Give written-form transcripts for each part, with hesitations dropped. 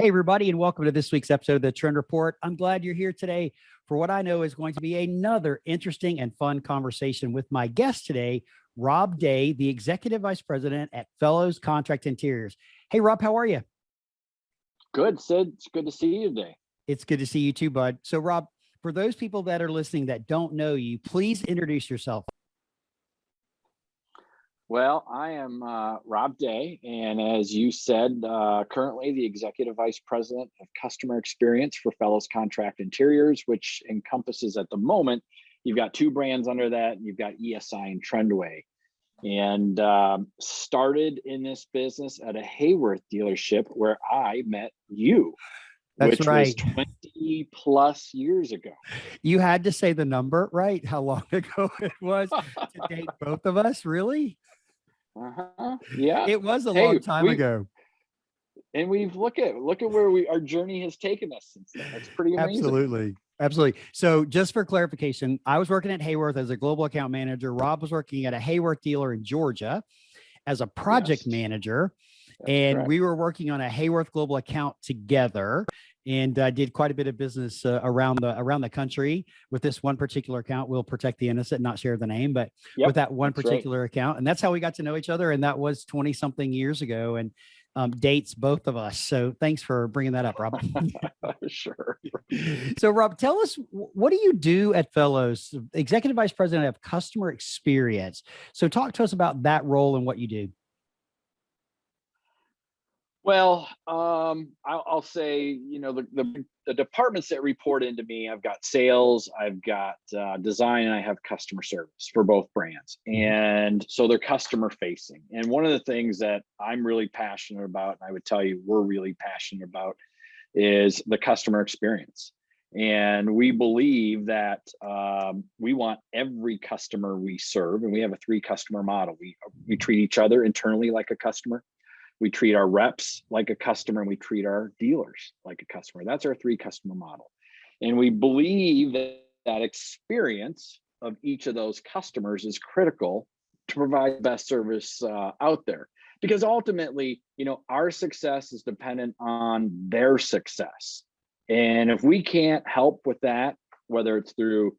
Hey, everybody, and welcome to this week's episode of the Trend Report. I'm glad you're here today for what I know is going to be another interesting and fun conversation with my guest today, Rob Day, the Executive Vice President at Fellows Contract Interiors. Hey, Rob, how are you? Good, Sid. It's good to see you today. It's good to see you too, bud. So, Rob, for those people that are listening that don't know you, please introduce yourself. Well, I am Rob Day, and as you said, currently the Executive Vice President of Customer Experience for Fellows Contract Interiors, which encompasses at the moment, you've got two brands under that. You've got ESI and Trendway. And started in this business at a Hayworth dealership where I met you. That's which right. was 20 plus years ago. You had to say the number, right? How long ago it was to date both of us, really? Yeah, it was a long time ago. And we've look at where our journey has taken us since then. That's pretty amazing. Absolutely. So just for clarification, I was working at Hayworth as a global account manager. Rob was working at a Hayworth dealer in Georgia as a project manager. And correct. We were working on a Hayworth global account together. And I did quite a bit of business around the country with this one particular account. We'll protect the innocent, not share the name, but with that one particular account. And that's how we got to know each other. And that was 20 something years ago, and dates both of us. So thanks for bringing that up, Rob. Sure. So Rob, tell us, what do you do at Fellows, Executive Vice President of Customer Experience? So talk to us about that role and what you do. Well, I'll say, the departments that report into me, I've got sales, I've got design, and I have customer service for both brands. And so they're customer facing. And one of the things that I'm really passionate about, and I would tell you we're really passionate about, is the customer experience. And we believe that we want every customer we serve, and we have a 3-customer model. We treat each other internally like a customer. We treat our reps like a customer, and we treat our dealers like a customer. That's our 3-customer model. And we believe that experience of each of those customers is critical to provide the best service out there. Because ultimately, our success is dependent on their success. And if we can't help with that, whether it's through,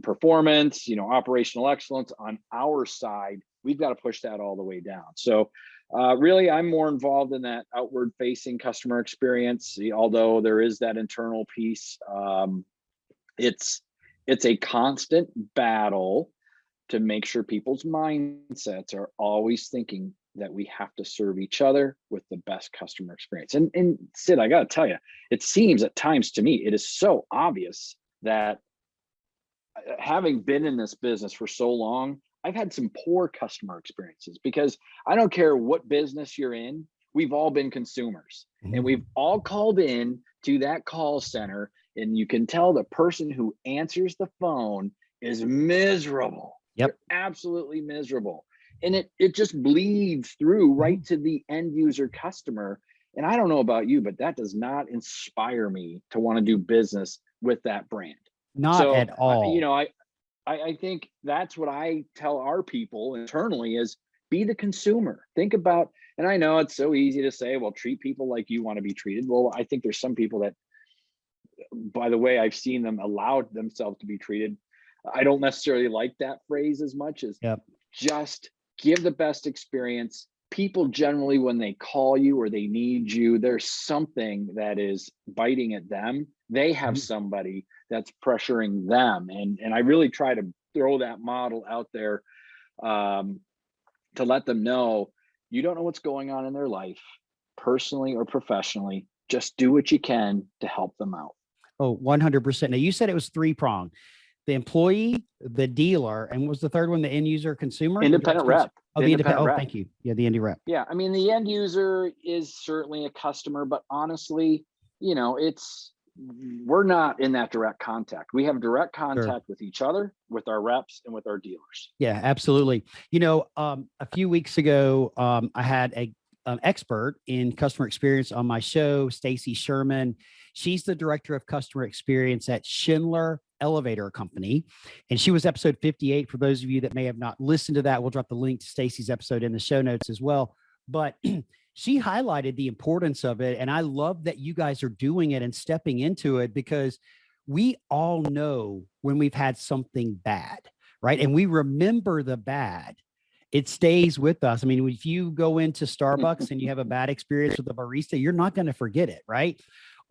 performance, operational excellence on our side, we've got to push that all the way down. So really, I'm more involved in that outward facing customer experience, although there is that internal piece. It's a constant battle to make sure people's mindsets are always thinking that we have to serve each other with the best customer experience. And Sid, I got to tell you, it seems at times to me, it is so obvious that having been in this business for so long, I've had some poor customer experiences, because I don't care what business you're in, we've all been consumers, and we've all called in to that call center, and you can tell the person who answers the phone is miserable. Yep. They're absolutely miserable. And it just bleeds through right to the end user customer. And I don't know about you, but that does not inspire me to want to do business with that brand. Not at all. I think that's what I tell our people internally is be the consumer. Think about, and I know it's so easy to say, well, treat people like you want to be treated. Well, I think there's some people that, by the way, I've seen them allow themselves to be treated. I don't necessarily like that phrase as much as just give the best experience. People generally, when they call you or they need you, there's something that is biting at them. They have somebody that's pressuring them. And I really try to throw that model out there to let them know, you don't know what's going on in their life, personally or professionally. Just do what you can to help them out. Oh, 100%. Now, you said it was 3-pronged. The employee, the dealer, and what was the third one? The end user, consumer? Independent rep. Oh, the independent rep. Thank you. Yeah, the indie rep. Yeah, I mean, the end user is certainly a customer, but honestly, we're not in that direct contact. We have direct contact with each other, with our reps, and with our dealers. Yeah, absolutely. A few weeks ago, I had an expert in customer experience on my show, Stacy Sherman. She's the director of customer experience at Schindler Elevator Company. And she was episode 58. For those of you that may have not listened to that, we'll drop the link to Stacy's episode in the show notes as well. But she highlighted the importance of it. And I love that you guys are doing it and stepping into it, because we all know when we've had something bad, right? And we remember the bad. It stays with us. I mean, if you go into Starbucks and you have a bad experience with a barista, you're not going to forget it, right?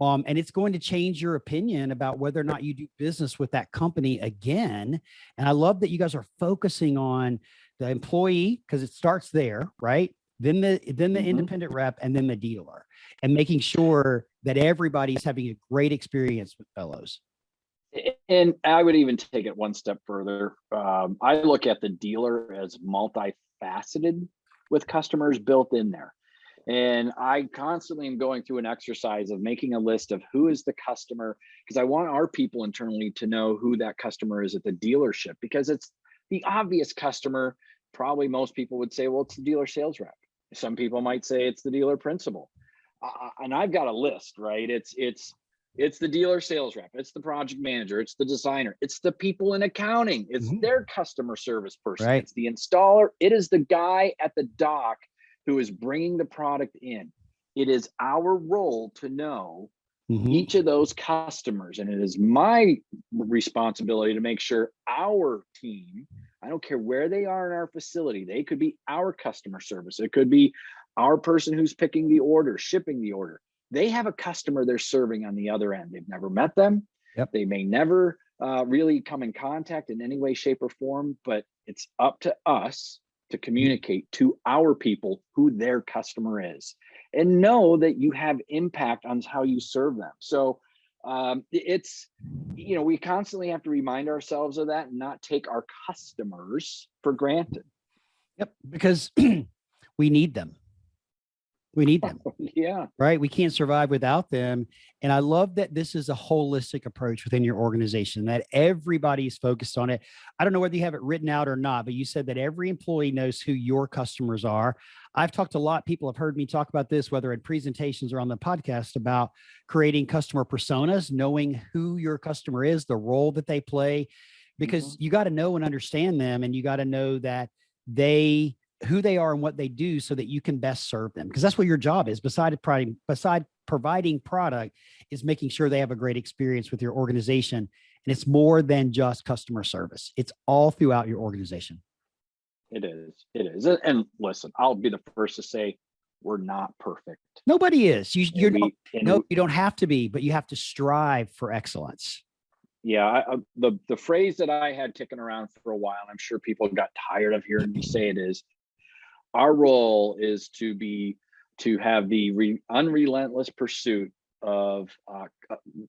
And it's going to change your opinion about whether or not you do business with that company again. And I love that you guys are focusing on the employee, because it starts there, right? Then the independent rep, and then the dealer, and making sure that everybody's having a great experience with Fellows. And I would even take it one step further. I look at the dealer as multifaceted, with customers built in there. And I constantly am going through an exercise of making a list of who is the customer, because I want our people internally to know who that customer is at the dealership, because it's the obvious customer. Probably most people would say, well, it's the dealer sales rep. Some people might say it's the dealer principal. And I've got a list, right? It's the dealer sales rep, it's the project manager, it's the designer, it's the people in accounting, it's their customer service person, right? It's the installer, it is the guy at the dock who is bringing the product in. It is our role to know each of those customers, and it is my responsibility to make sure our team, I don't care where they are in our facility, they could be our customer service, it could be our person who's picking the order, shipping the order. They have a customer they're serving on the other end. They've never met them. Yep. They may never really come in contact in any way, shape, or form, but it's up to us to communicate to our people who their customer is, and know that you have impact on how you serve them. So it's, we constantly have to remind ourselves of that and not take our customers for granted. Yep, because we need them. We need them. Yeah. Right. We can't survive without them. And I love that this is a holistic approach within your organization, that everybody's focused on it. I don't know whether you have it written out or not, but you said that every employee knows who your customers are. I've talked a lot. People have heard me talk about this, whether in presentations or on the podcast, about creating customer personas, knowing who your customer is, the role that they play, because you got to know and understand them, and you got to know that who they are and what they do, so that you can best serve them. Because that's what your job is, beside providing product, is making sure they have a great experience with your organization. And it's more than just customer service. It's all throughout your organization. It is. And listen, I'll be the first to say, we're not perfect. Nobody is. You don't have to be, but you have to strive for excellence. Yeah, the phrase that I had kicking around for a while, and I'm sure people got tired of hearing me say it, is our role is to have the unrelentless pursuit of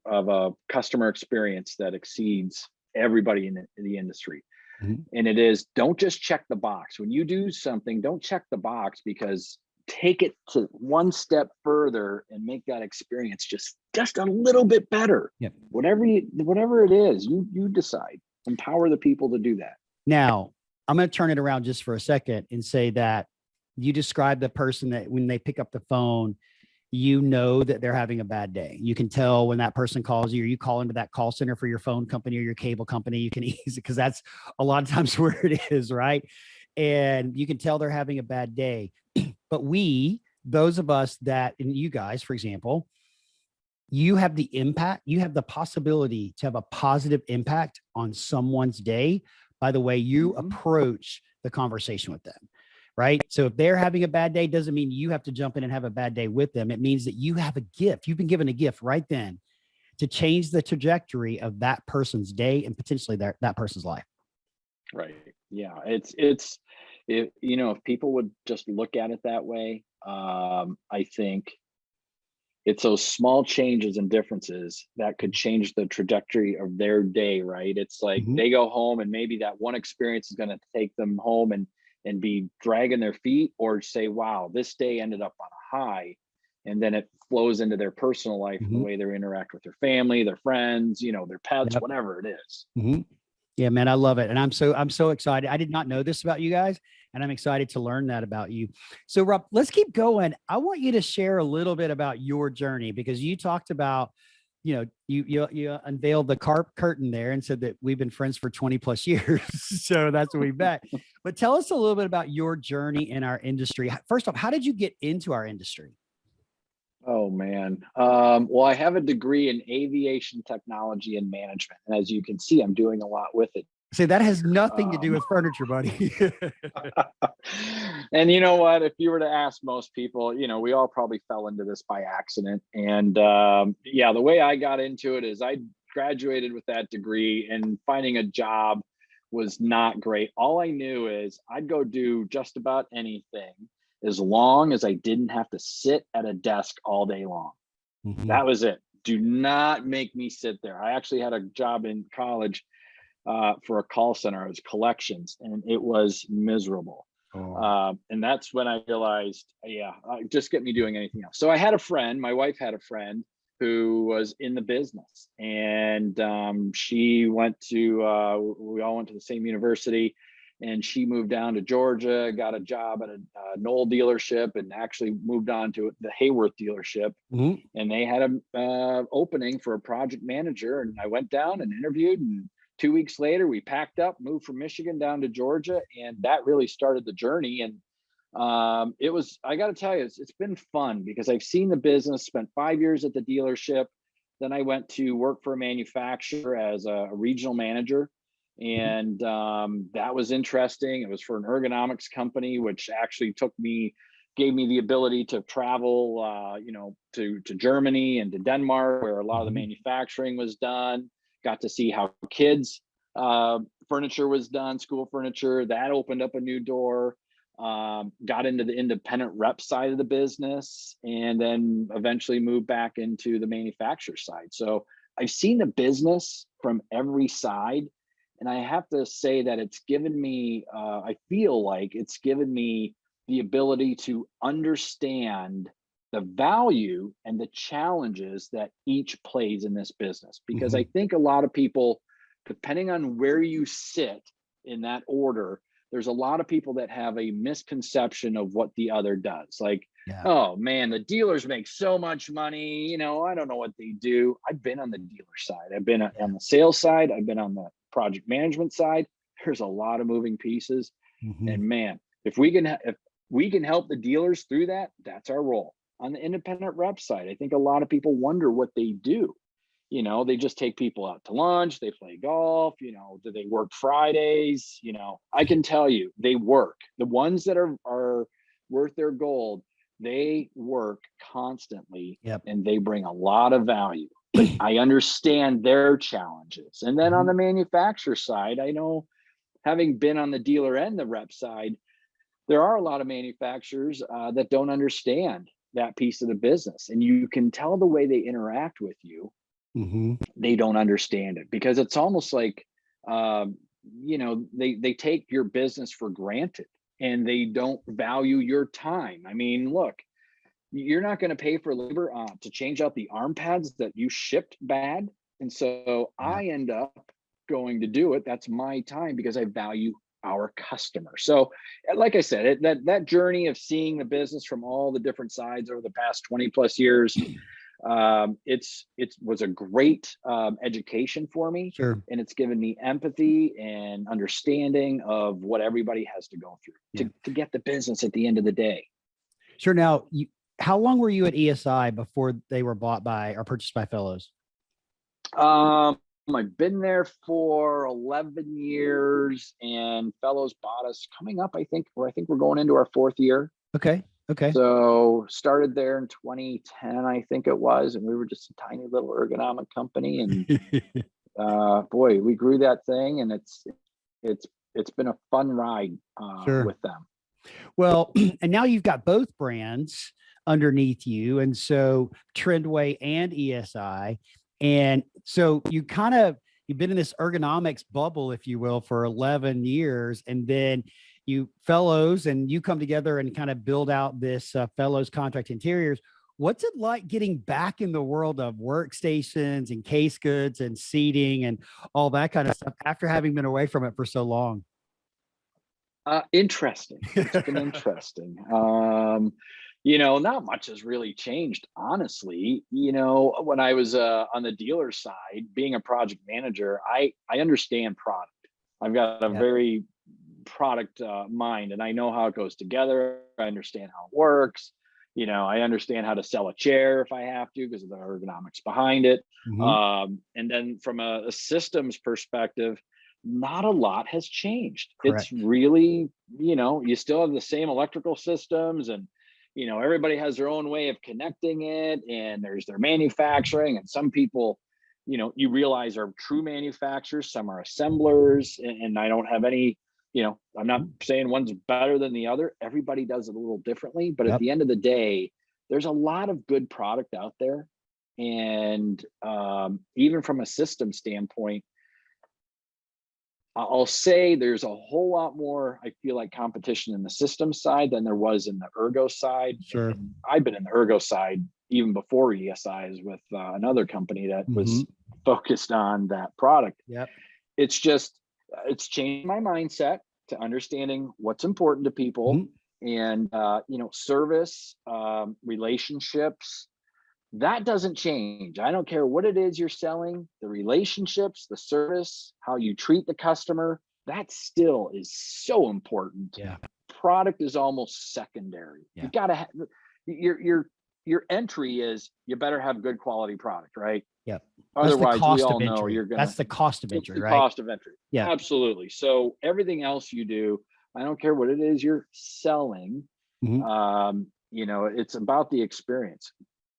a customer experience that exceeds everybody in the industry. And it is, don't just check the box. When you do something, don't check the box, because take it to one step further and make that experience just a little bit better. Yep. Whatever it is, you decide. Empower the people to do that. Now, I'm going to turn it around just for a second and say that you describe the person that when they pick up the phone, you know that they're having a bad day. You can tell when that person calls you, or you call into that call center for your phone company or your cable company. You can ease it, because that's a lot of times where it is, right? And you can tell they're having a bad day. But those of us that, and you guys, for example, you have the impact, you have the possibility to have a positive impact on someone's day by the way you approach the conversation with them. Right. So if they're having a bad day, doesn't mean you have to jump in and have a bad day with them. It means that you have a gift. You've been given a gift right then to change the trajectory of that person's day and potentially that person's life. Right. Yeah. If people would just look at it that way, I think it's those small changes and differences that could change the trajectory of their day. Right. It's like they go home, and maybe that one experience is going to take them home and be dragging their feet, or say, wow, this day ended up on a high. And then it flows into their personal life, the way they interact with their family, their friends, their pets, whatever it is. Yeah, man, I love it. And I'm so excited. I did not know this about you guys, and I'm excited to learn that about you. So Rob, let's keep going. I want you to share a little bit about your journey, because you talked about, you unveiled the curtain there and said that we've been friends for 20 plus years. So that's when we met. But tell us a little bit about your journey in our industry. First off, how did you get into our industry? Oh man. Well, I have a degree in aviation technology and management. And as you can see, I'm doing a lot with it. See, that has nothing to do with furniture, buddy. And you know what? If you were to ask most people, we all probably fell into this by accident. And yeah, the way I got into it is I graduated with that degree, and finding a job was not great. All I knew is I'd go do just about anything as long as I didn't have to sit at a desk all day long. Mm-hmm. That was it. Do not make me sit there. I actually had a job in college for a call center. It was collections, and it was miserable. Oh. And that's when I realized, just get me doing anything else. So I had a friend, my wife had a friend who was in the business, and she went to, we all went to the same university, and she moved down to Georgia, got a job at a Knoll dealership, and actually moved on to the Hayworth dealership. Mm-hmm. And they had a opening for a project manager, and I went down and interviewed, and 2 weeks later, we packed up, moved from Michigan down to Georgia, and that really started the journey. And it was, I got to tell you, it's been fun because I've seen the business, spent 5 years at the dealership. Then I went to work for a manufacturer as a regional manager. And that was interesting. It was for an ergonomics company, which actually gave me the ability to travel, to Germany and to Denmark, where a lot of the manufacturing was done. Got to see how kids' furniture was done, school furniture. That opened up a new door. Got into the independent rep side of the business, and then eventually moved back into the manufacturer side. So I've seen the business from every side, and I have to say that it's given me, I feel like it's given me the ability to understand the value and the challenges that each plays in this business. Because I think a lot of people, depending on where you sit in that order, there's a lot of people that have a misconception of what the other does. Like, oh man, the dealers make so much money. I don't know what they do. I've been on the dealer side. I've been on the sales side. I've been on the project management side. There's a lot of moving pieces. And man, if we can help the dealers through that, that's our role. On the independent rep side, I think a lot of people wonder what they do. They just take people out to lunch, they play golf, do they work Fridays? I can tell you they work. The ones that are worth their gold, they work constantly. Yep. And they bring a lot of value. But I understand their challenges. And then on the manufacturer side, I know, having been on the dealer and the rep side, there are a lot of manufacturers that don't understand that piece of the business. And you can tell the way they interact with you, they don't understand it, because it's almost like, they take your business for granted, and they don't value your time. I mean, look, you're not going to pay for labor to change out the arm pads that you shipped bad. And so I end up going to do it. That's my time, because I value our customer. So like I said, that journey of seeing the business from all the different sides over the past 20 plus years, it was a great education for me. Sure. And it's given me empathy and understanding of what everybody has to go through to get the business at the end of the day. Sure. Now, how long were you at ESI before they were bought by or purchased by Fellows? I've been there for 11 years, and Fellows bought us coming up, I think we're going into our 4th year. Okay. So started there in 2010, I think it was, and we were just a tiny little ergonomic company, and boy, we grew that thing, and it's been a fun ride with them. Well, and now you've got both brands underneath you, and so Trendway and ESI. And so you've been in this ergonomics bubble, if you will, for 11 years. And then Fellows and you come together and kind of build out this Fellows Contract Interiors. What's it like getting back in the world of workstations and case goods and seating and all that kind of stuff after having been away from it for so long? Interesting. It's been interesting. Not much has really changed, honestly. When I was on the dealer side, being a project manager, I understand product. I've got a Yep. very product mind, and I know how it goes together. I understand how it works. I understand how to sell a chair if I have to because of the ergonomics behind it. Mhm. And then from a systems perspective, not a lot has changed. It's Correct. really, you still have the same electrical systems, and everybody has their own way of connecting it, and there's their manufacturing, and some people, you realize are true manufacturers, some are assemblers, and I don't have any, I'm not saying one's better than the other. Everybody does it a little differently, but at Yep. the end of the day, there's a lot of good product out there. And even from a system standpoint, I'll say there's a whole lot more, I feel like, competition in the system side than there was in the ergo side. Sure. And I've been in the ergo side even before ESIs with another company that was Mhm. focused on that product. Yep. It's just, it's changed my mindset to understanding what's important to people, Mhm. and service, relationships, that doesn't change. I don't care what it is you're selling, the relationships, the service, how you treat the customer, that still is so important. Yeah. Product is almost secondary. Yeah. You got to have your entry is, you better have good quality product, right? Yep. That's the Otherwise, we cost all of know entry. you're gonna, That's the cost of it's entry, the right? cost of entry. Yeah. Absolutely. So everything else you do, I don't care what it is you're selling, Mhm. it's about the experience.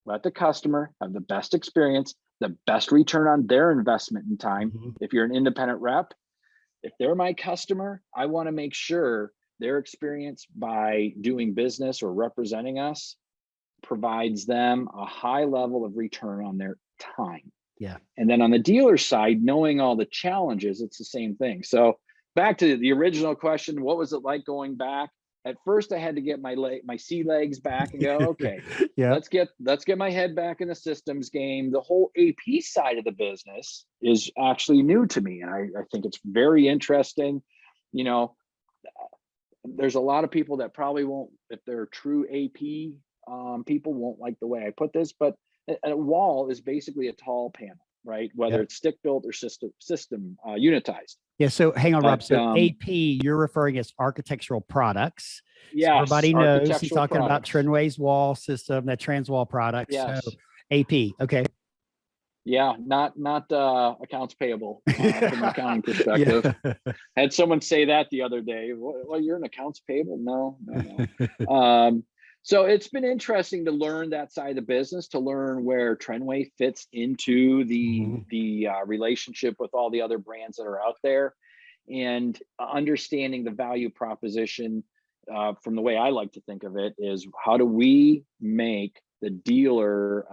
Let the customer have the best experience, the best return on their investment in time. Mhm. If you're an independent rep, if they're my customer, I want to make sure their experience by doing business or representing us provides them a high level of return on their time. Yeah. And then on the dealer side, knowing all the challenges, it's the same thing. So back to the original question, what was it like going back? At first, I had to get my sea legs back and go, okay, Yep. let's get my head back in the systems game. The whole AP side of the business is actually new to me, and I think it's very interesting. You know, there's a lot of people that probably won't, if they're true AP people, won't like the way I put this, but a wall is basically a tall panel, right? Whether Yep. it's stick built or system unitized. Yeah. So hang on, Rob. But So AP, you're referring as architectural products. So yes, everybody knows he's architectural talking about products. Trinway's wall system, that Transwall product. So Yes. AP. Okay. Yeah, not accounts payable from an accounting Yeah. perspective. Had someone say that the other day. Well, you're an accounts payable? No, no, no. So it's been interesting to learn that side of the business, to learn where Trenway fits into Mhm. the relationship with all the other brands that are out there, and understanding the value proposition. From the way I like to think of it, is how do we make the dealer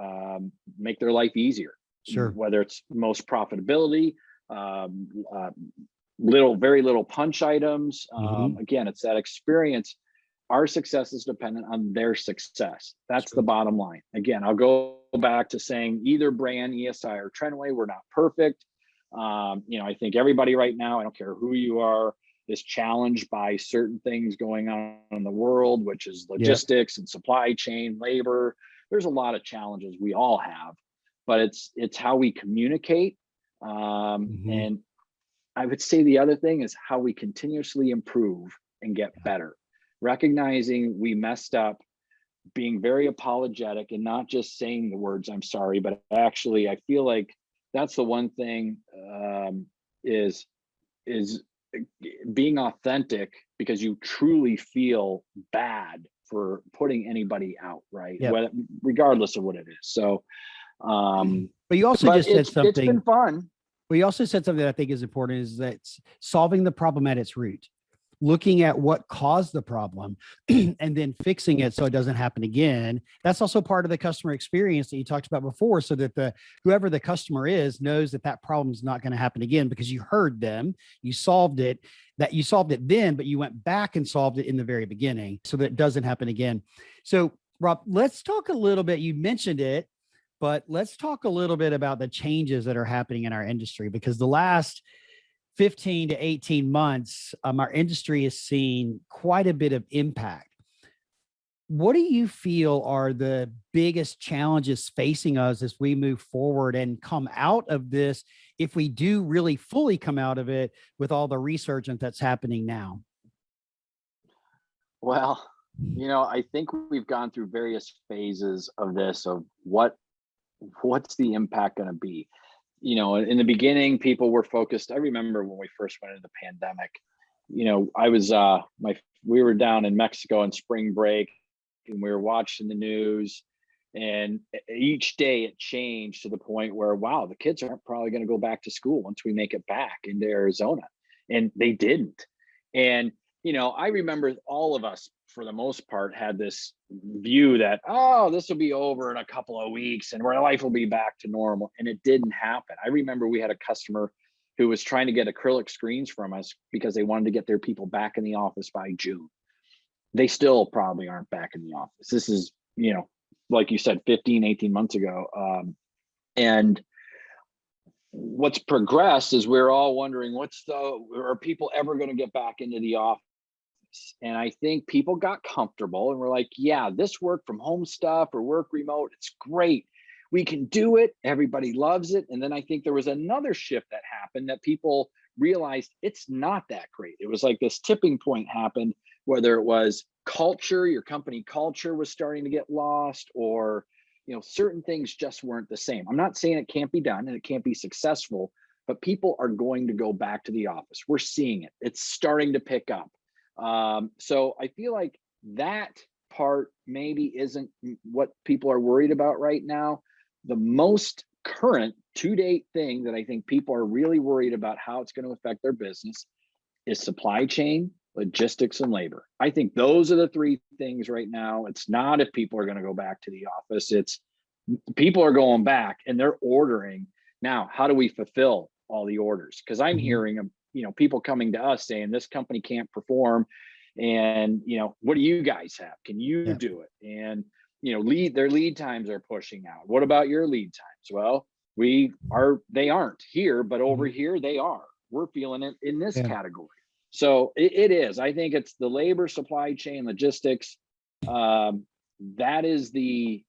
make their life easier, Sure. whether it's most profitability, um, uh, very little punch items. Mhm. Again, it's that experience. Our success is dependent on their success. That's the Sure. bottom line. Again, I'll go back to saying either brand, ESI or Trenway, we're not perfect. I think everybody right now, I don't care who you are, is challenged by certain things going on in the world, which is Yep. logistics and supply chain, labor. There's a lot of challenges we all have, but it's how we communicate. Mhm. And I would say the other thing is how we continuously improve and get Yeah. better, recognizing we messed up, being very apologetic, and not just saying the words "I'm sorry," but actually, I feel like that's the one thing, is is being authentic, because you truly feel bad for putting anybody out, right? Yep. Regardless of what it is. So, um, But you also but just said it's been something. fun. Well, you also said something that I think is important, is that solving the problem at its root, looking at what caused the problem and then fixing it so it doesn't happen again. That's also part of the customer experience that you talked about before, so that whoever the customer is knows that that problem is not going to happen again, because you heard them, you solved it, then, but you went back and solved it in the very beginning so that it doesn't happen again. So, Rob, let's talk a little bit. You mentioned it, but let's talk a little bit about the changes that are happening in our industry, because the last 15 to 18 months, our industry has seen quite a bit of impact. what do you feel are the biggest challenges facing us as we move forward and come out of this, if we do really fully come out of it with all the resurgence that's happening now? Well, I think we've gone through various phases of this, of what's the impact going to be. In the beginning, people were focused. I remember when we first went into the pandemic, I was we were down in Mexico on spring break, and we were watching the news, and each day it changed to the point where, wow, the kids aren't probably going to go back to school once we make it back into Arizona. And they didn't. And I remember all of us, for the most part, had this view that, oh, this will be over in a couple of weeks and our life will be back to normal. And it didn't happen. I remember we had a customer who was trying to get acrylic screens from us because they wanted to get their people back in the office by June. They still probably aren't back in the office. This is, like you said, 15, 18 months ago. And what's progressed is we're all wondering, are people ever going to get back into the office? And I think people got comfortable and we're like, yeah, this work from home stuff or work remote, it's great. We can do it. Everybody loves it. And then I think there was another shift that happened, that people realized it's not that great. It was like this tipping point happened, whether it was culture, your company culture was starting to get lost, or certain things just weren't the same. I'm not saying it can't be done and it can't be successful, but people are going to go back to the office. We're seeing it. It's starting to pick up. So I feel like that part maybe isn't what people are worried about right now. The most current to-date thing that I think people are really worried about how it's going to affect their business is supply chain, logistics, and labor. I think those are the three things right now. It's not if people are going to go back to the office. It's people are going back and they're ordering. Now, how do we fulfill all the orders? Because I'm hearing of people coming to us saying this company can't perform, and what do you guys have? Can you do it? And their lead times are pushing out. What about your lead times? Well, they aren't here, but over here they are. We're feeling it in this category. So it is. I think it's the labor, supply chain, logistics. That is the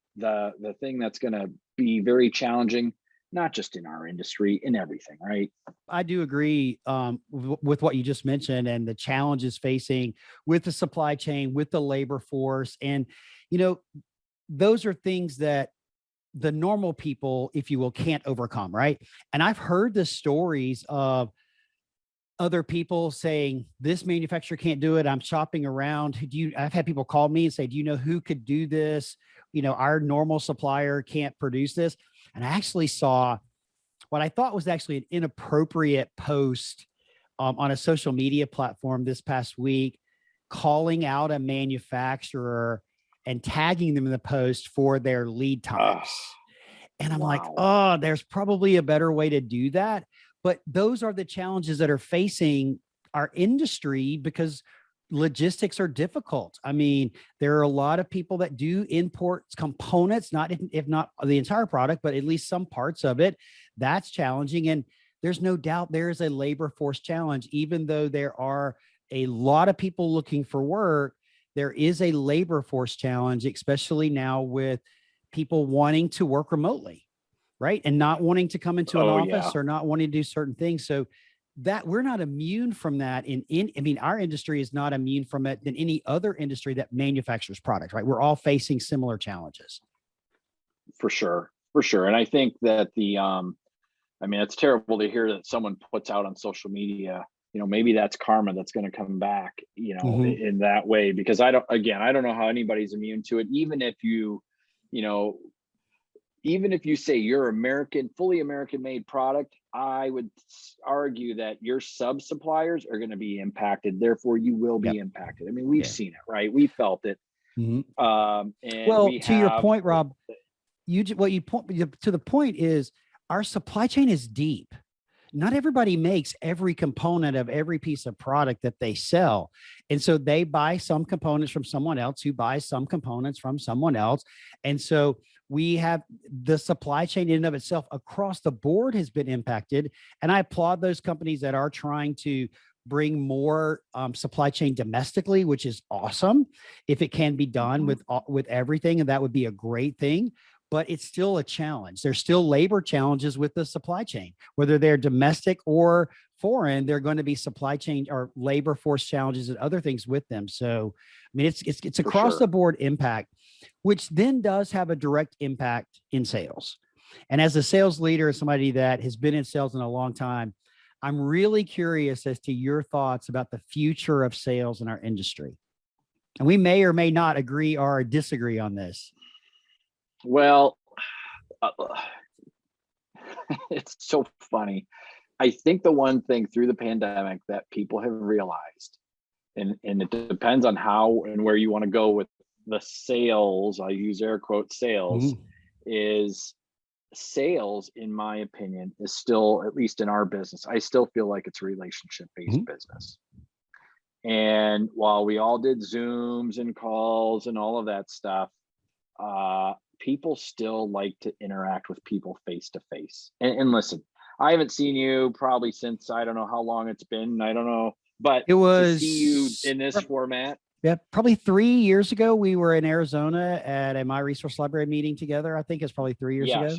thing that's going to be very challenging, not just in our industry, in everything, right? I do agree with what you just mentioned and the challenges facing with the supply chain, with the labor force. And, those are things that the normal people, if you will, can't overcome, right? And I've heard the stories of other people saying this manufacturer can't do it. I'm shopping around. I've had people call me and say, do you know who could do this? Our normal supplier can't produce this. And I actually saw what I thought was actually an inappropriate post on a social media platform this past week, calling out a manufacturer and tagging them in the post for their lead times. And I'm like, oh, there's probably a better way to do that. But those are the challenges that are facing our industry because logistics are difficult. I mean, there are a lot of people that do import components, if not the entire product, but at least some parts of it. That's challenging. And there's no doubt there is a labor force challenge. Even though there are a lot of people looking for work, there is a labor force challenge, especially now with people wanting to work remotely, right? And not wanting to come into an office or not wanting to do certain things. So that we're not immune from that our industry is not immune from it than any other industry that manufactures products, right? We're all facing similar challenges. For sure. And I think that it's terrible to hear that someone puts out on social media, maybe that's karma that's going to come back, in that way, because I don't know how anybody's immune to it. Even if you say you're fully American made product, I would argue that your sub suppliers are going to be impacted. Therefore, you will be impacted. I mean, we've seen it, right? We felt it. And to your point, Rob, what you point to the point is our supply chain is deep. Not everybody makes every component of every piece of product that they sell. And so they buy some components from someone else who buys some components from someone else. And so we have the supply chain in and of itself across the board has been impacted. And I applaud those companies that are trying to bring more supply chain domestically, which is awesome if it can be done with everything, and that would be a great thing. But it's still a challenge. There's still labor challenges with the supply chain, whether they're domestic or foreign. They're going to be supply chain or labor force challenges and other things with them. So, I mean, it's across the board impact, which then does have a direct impact in sales. And as a sales leader, somebody that has been in sales in a long time, I'm really curious as to your thoughts about the future of sales in our industry. And we may or may not agree or disagree on this. Well, it's so funny. I think the one thing through the pandemic that people have realized, and it depends on how and where you want to go with the sales, I use air quote sales, is sales, in my opinion, is still, at least in our business, I still feel like it's a relationship-based business. And while we all did Zooms and calls and all of that stuff, people still like to interact with people face to face. And listen, I haven't seen you probably since, I don't know how long it's been. I don't know, but it was to see you in this format. Yeah, probably 3 years ago, we were in Arizona at a My Resource Library meeting together. I think it's probably 3 years ago.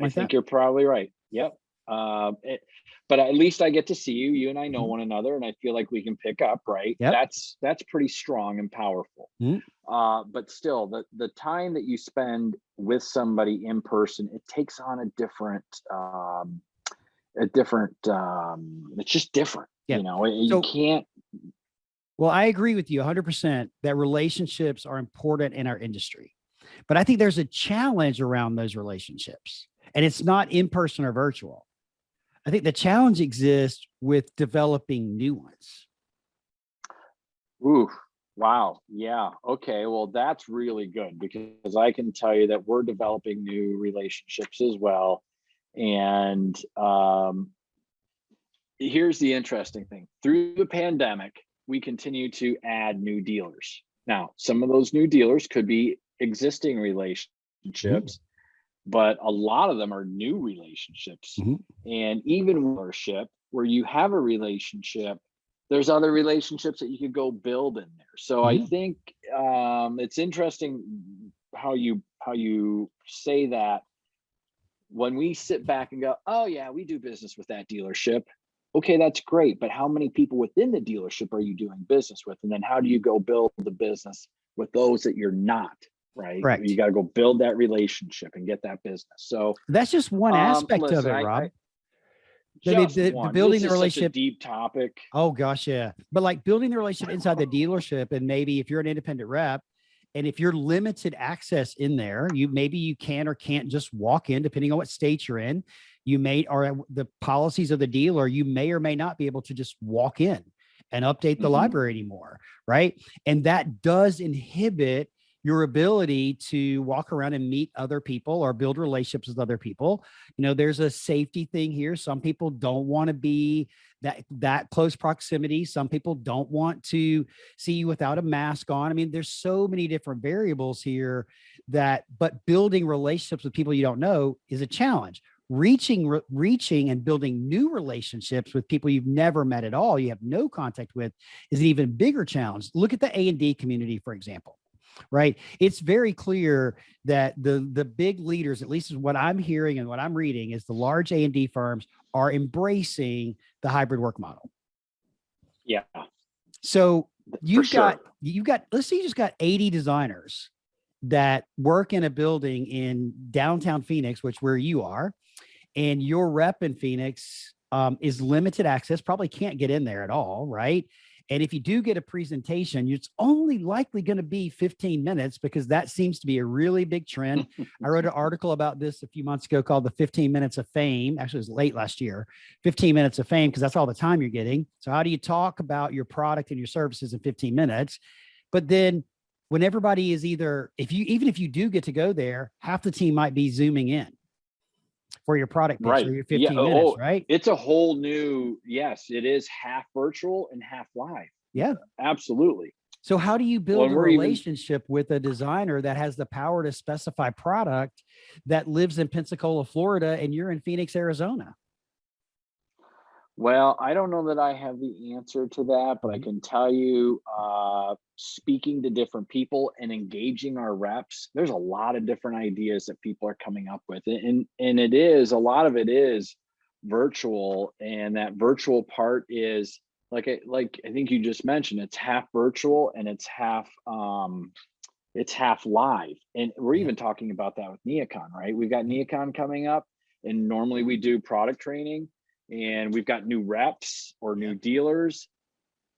I think you're probably right. Yep. But at least I get to see you. You and I know one another, and I feel like we can pick up, right? Yep. That's pretty strong and powerful. But still, the time that you spend with somebody in person, it takes on a different, it's just different. Yeah. You know, you can't. Well, I agree with you 100% that relationships are important in our industry, but I think there's a challenge around those relationships, and it's not in person or virtual. I think the challenge exists with developing new ones. Ooh, wow. Yeah. Okay. Well, that's really good, because I can tell you that we're developing new relationships as well. And here's the interesting thing. Through the pandemic, we continue to add new dealers. Now, some of those new dealers could be existing relationships, but a lot of them are new relationships. And even dealership, where you have a relationship, there's other relationships that you could go build in there. So I think it's interesting how you say that. When we sit back and go, oh yeah, we do business with that dealership. Okay, that's great. But how many people within the dealership are you doing business with? And then how do you go build the business with those that you're not, right? Correct. You got to go build that relationship and get that business. So that's just one aspect of it, Rob. The building the relationship, such a deep topic. Oh gosh, yeah. But like building the relationship inside the dealership, and maybe if you're an independent rep, and if you're limited access in there, maybe you can or can't just walk in, depending on what state you're in. You may, or the policies of the dealer, you may or may not be able to just walk in and update the library anymore, right? And that does inhibit your ability to walk around and meet other people or build relationships with other people. You know, there's a safety thing here. Some people don't want to be that close proximity. Some people don't want to see you without a mask on. I mean, there's so many different variables here but building relationships with people you don't know is a challenge. Reaching and building new relationships with people you've never met at all, you have no contact with, is an even bigger challenge. Look at the A&D community, for example, right? It's very clear that the big leaders, at least is what I'm hearing and what I'm reading, is the large A&D firms are embracing the hybrid work model. Yeah. So you've got, let's say you just got 80 designers that work in a building in downtown Phoenix, which where you are, and your rep in Phoenix is limited access, probably can't get in there at all, right? And if you do get a presentation, it's only likely going to be 15 minutes, because that seems to be a really big trend. I wrote an article about this a few months ago called the 15 minutes of fame. Actually, it was late last year, 15 minutes of fame, because that's all the time you're getting. So how do you talk about your product and your services in 15 minutes? But then when everybody is even if you do get to go there, half the team might be Zooming in for your product pitch or your 15 minutes, right? It's a whole new, yes, it is half virtual and half live. Yeah, absolutely. So how do you build a relationship with a designer that has the power to specify product that lives in Pensacola, Florida, and you're in Phoenix, Arizona? Well, I don't know that I have the answer to that, but I can tell you, speaking to different people and engaging our reps, there's a lot of different ideas that people are coming up with. And it is, a lot of it is virtual. And that virtual part is like I think you just mentioned, it's half virtual and it's half live. And we're Yeah. even talking about that with NeoCon, right? We've got NeoCon coming up, and normally we do product training and we've got new reps or new Yeah. dealers.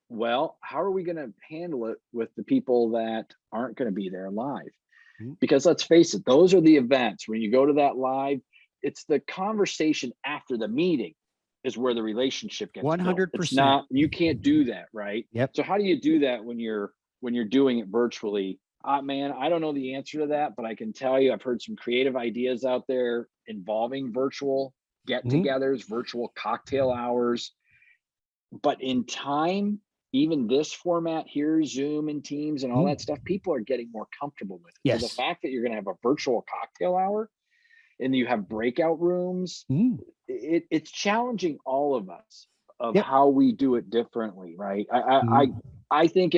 Well, how are we going to handle it with the people that aren't going to be there live? Mhm. Because let's face it, those are the events. When you go to that live, it's the conversation after the meeting is where the relationship gets built. It's 100%. not, you can't do that, right? Yep. So how do you do that when you're doing it virtually? Man, I don't know the answer to that, but I can tell you I've heard some creative ideas out there involving virtual Mhm. get-togethers, virtual cocktail hours. But in time, even this format here, Zoom and Teams and all Mhm. that stuff, people are getting more comfortable with it. So the Yes. fact that you're going to have a virtual cocktail hour and you have breakout rooms, Mhm. it's challenging all of us of Yep. how we do it differently, right? Mhm. I think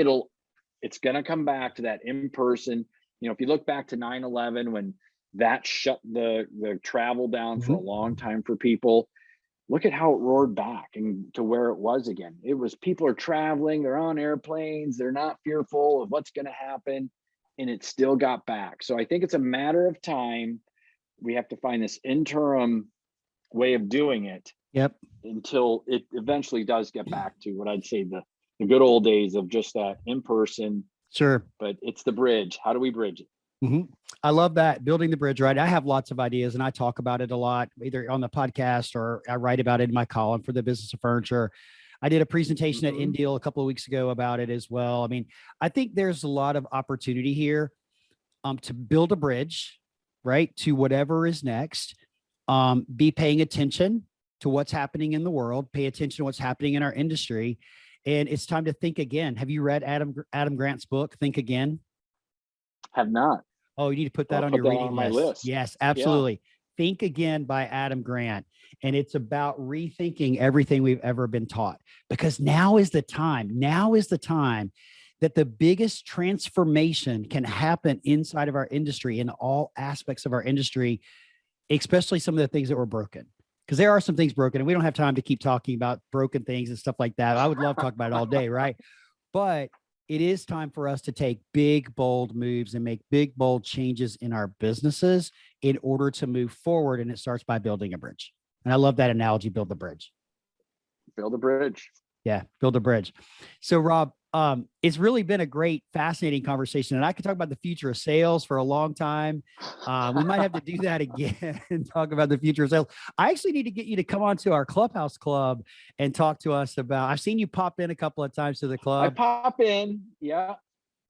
it's going to come back to that in person. If you look back to 9/11, when that shut the travel down for a Mhm. long time for people, look at how it roared back and to where it was again. It was, people are traveling, they're on airplanes, they're not fearful of what's going to happen, and it still got back. So I think it's a matter of time. We have to find this interim way of doing it Yep. until it eventually does get back to what I'd say the good old days of just that in person. Sure. But it's the bridge. How do we bridge it? I love that, building the bridge, right? I have lots of ideas and I talk about it a lot, either on the podcast or I write about it in my column for the Business of Furniture. I did a presentation at Mm-hmm. Indeal a couple of weeks ago about it as well. I mean, I think there's a lot of opportunity here to build a bridge, right, to whatever is next. Be paying attention to what's happening in the world, pay attention to what's happening in our industry. And it's time to think again. Have you read Adam Grant's book, Think Again? Have not. Oh, you need to put that I'll on put your that reading on my list. list. Yes, Yeah. absolutely. Think Again by Adam Grant. And it's about rethinking everything we've ever been taught, because now is the time. Now is the time that the biggest transformation can happen inside of our industry, in all aspects of our industry, especially some of the things that were broken. Because there are some things broken, and we don't have time to keep talking about broken things and stuff like that. I would love to talk about it all day, right? But it is time for us to take big, bold moves and make big, bold changes in our businesses in order to move forward. And it starts by building a bridge. And I love that analogy, build the bridge. Build a bridge. Yeah, build a bridge. So, Rob, it's really been a great, fascinating conversation. And I could talk about the future of sales for a long time. We might have to do that again and talk about the future of sales. I actually need to get you to come onto our Clubhouse Club and talk to us about, I've seen you pop in a couple of times to the I club. pop in, yeah, Yeah,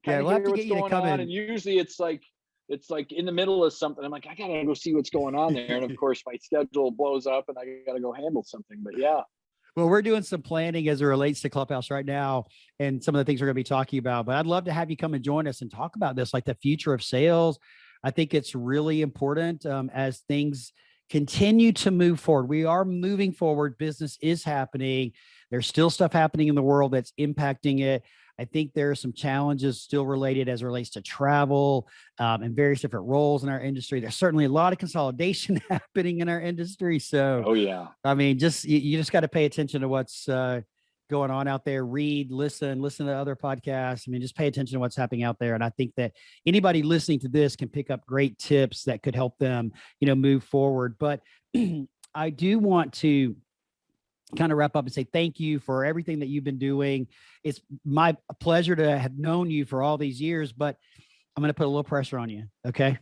kind of we'll have hear to what's get you to going come on, in. and usually it's like in the middle of something. I'm like, I gotta go see what's going on there, and of course my schedule blows up, and I gotta go handle something. But yeah, Well, we're doing some planning as it relates to Clubhouse right now and some of the things we're going to be talking about. But I'd love to have you come and join us and talk about this, like the future of sales. I think it's really important as things continue to move forward. We are moving forward. Business is happening. There's still stuff happening in the world that's impacting it. I think there are some challenges still related as it relates to travel and various different roles in our industry. There's certainly a lot of consolidation happening in our industry. So, oh yeah, I mean, just you just got to pay attention to what's going on out there. Read, listen to other podcasts. I mean, just pay attention to what's happening out there. And I think that anybody listening to this can pick up great tips that could help them, move forward. But I do want to kind of wrap up and say thank you for everything that you've been doing. It's my pleasure to have known you for all these years, but I'm going to put a little pressure on you. Okay,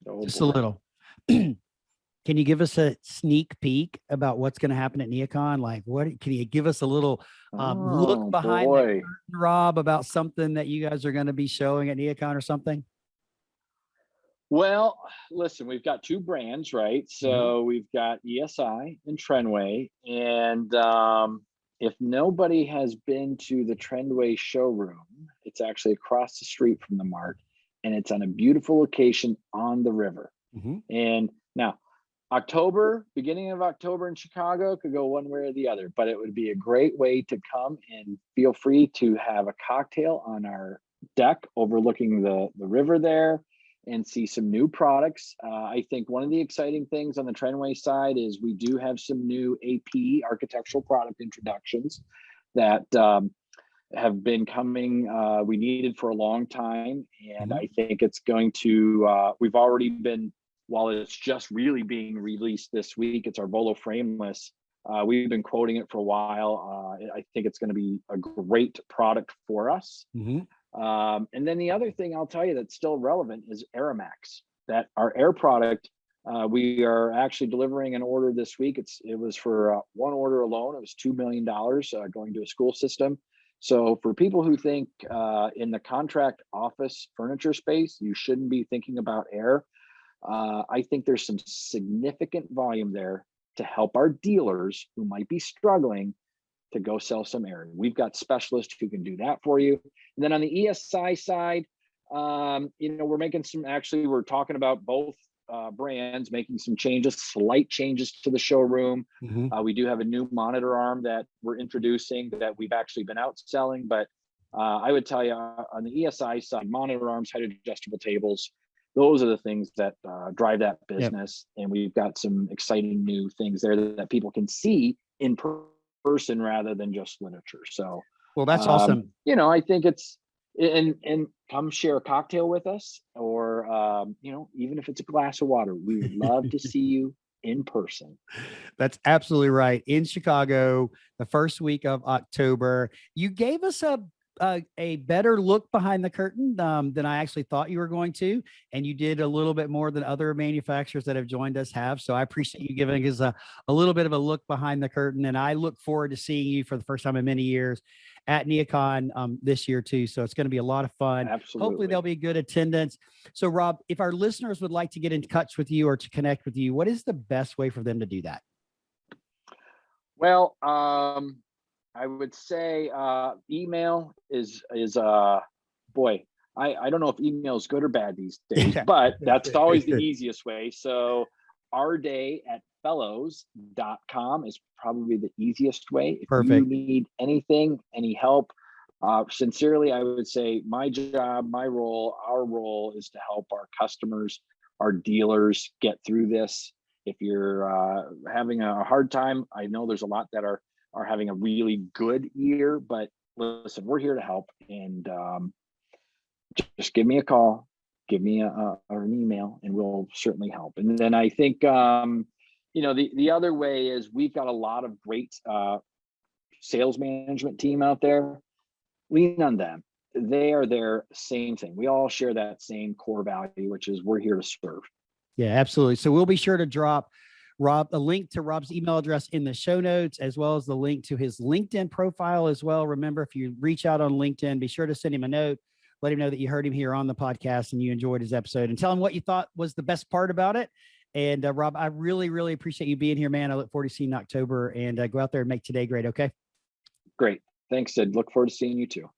oh just a boy. little. Can you give us a sneak peek about what's going to happen at NeoCon? Like, what can you give us a little look Oh behind the boy. curtain, Rob, about something that you guys are going to be showing at NeoCon or something? Well, listen, we've got two brands, right? Mhm. So we've got ESI and Trendway, and if nobody has been to the Trendway showroom, it's actually across the street from the Mart, and it's on a beautiful location on the river. Mhm. And now October, beginning of October in Chicago, could go one way or the other, but it would be a great way to come and feel free to have a cocktail on our deck overlooking the river there and see some new products. I think one of the exciting things on the Trendway side is we do have some new AP architectural product introductions that have been coming, we needed for a long time. And I think it's going to, we've already been, while it's just really being released this week, it's our Volo frameless. We've been quoting it for a while. I think it's going to be a great product for us. And then the other thing I'll tell you that's still relevant is Airmax, that our air product, we are actually delivering an order this week. It was for one order alone. It was $2 million going to a school system. So for people who think in the contract office furniture space, you shouldn't be thinking about air. I think there's some significant volume there to help our dealers who might be struggling to go sell some air. We've got specialists who can do that for you. And then on the ESI side, we're making some, actually, we're talking about both brands making some changes, slight changes to the showroom. We do have a new monitor arm that we're introducing that we've actually been out selling, but I would tell you on the ESI side, monitor arms, height adjustable tables, those are the things that drive that business. And we've got some exciting new things there that people can see in person rather than just literature. So, well, that's awesome. I think it's, and come share a cocktail with us, or even if it's a glass of water, we would love to see you in person. That's absolutely right. In Chicago, the first week of October. You gave us a better look behind the curtain than I actually thought you were going to, and you did a little bit more than other manufacturers that have joined us have. So I appreciate you giving us a little bit of a look behind the curtain, and I look forward to seeing you for the first time in many years at NeoCon this year too. So it's going to be a lot of fun. Absolutely. Hopefully there'll be good attendance. So Rob, if our listeners would like to get in touch with you or to connect with you, what is the best way for them to do that? Well, I would say email is boy, I don't know if email is good or bad these days, but that's always the easiest way. So ourday@fellows.com is probably the easiest way. If you need anything, any help, sincerely, I would say my job, my role, our role is to help our customers, our dealers get through this. If you're having a hard time, I know there's a lot that are having a really good year, but listen, we're here to help, and just give me a call, give me an email, and we'll certainly help. And then I think, the other way is we've got a lot of great sales management team out there. Lean on them. They are their same thing. We all share that same core value, which is we're here to serve. Yeah, absolutely. So we'll be sure to drop a link to Rob's email address in the show notes, as well as the link to his LinkedIn profile as well. Remember, if you reach out on LinkedIn, be sure to send him a note, let him know that you heard him here on the podcast and you enjoyed his episode, and tell him what you thought was the best part about it. And Rob, I really, really appreciate you being here, man. I look forward to seeing you in October, and go out there and make today great. Okay. Great. Thanks, Sid. Look forward to seeing you too.